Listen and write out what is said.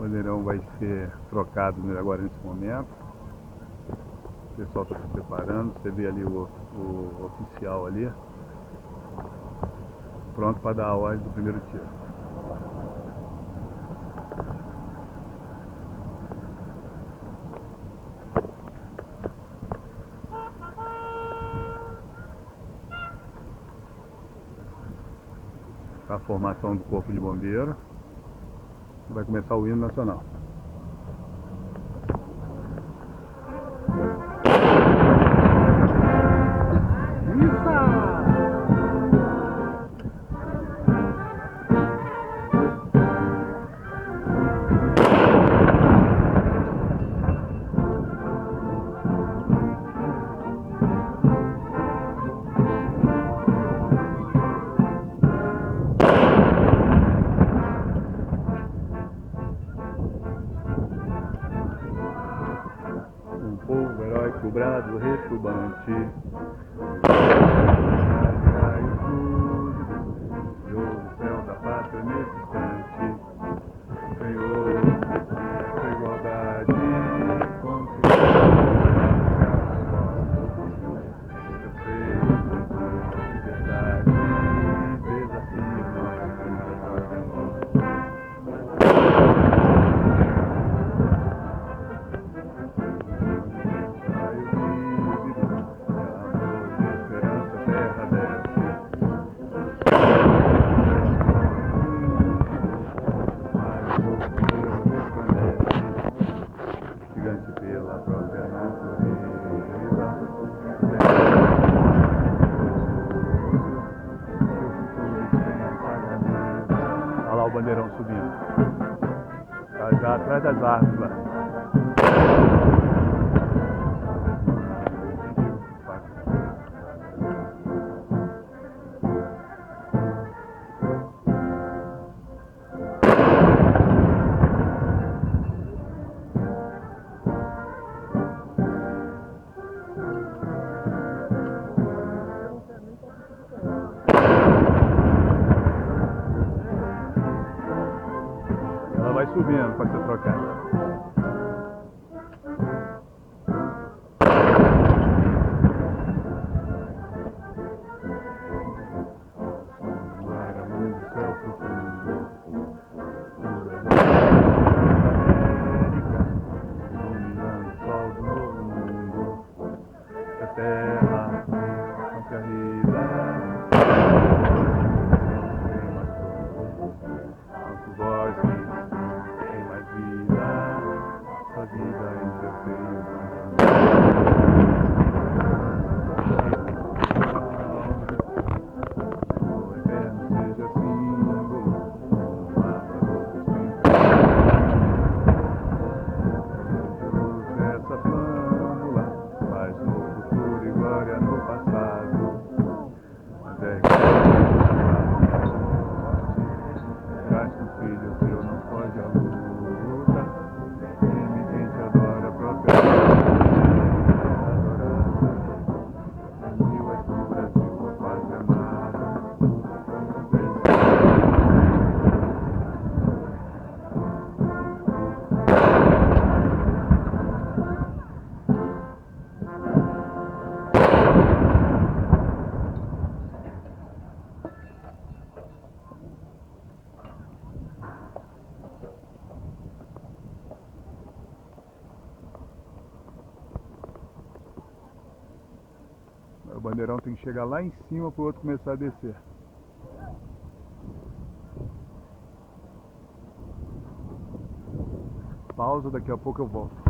bandeirão vai ser trocado agora nesse momento. O pessoal está se preparando. Você vê ali o oficial ali, pronto para dar a ordem do primeiro tiro. A formação do Corpo de Bombeiro. Vai começar o hino nacional. Um povo heróico, brado, retumbante, o céu da pátria nesse instante, Senhor, a igualdade, liberdade, desafio, pela própria natureza, olha lá o bandeirão subindo, tá já atrás das árvores lá. Ela vai subindo para ser trocada. Terra, a vida, nosso voz tem mais vida, a vida em seu peito. O eterno seja símbolo, essa fórmula faz no futuro e glória no passado. Mas é gasta o filho seu, não pode a luta. Quem te adora a própria adorada. Mil és do Brasil, a pátria amada. O bandeirão tem que chegar lá em cima para o outro começar a descer. Pausa, daqui a pouco eu volto.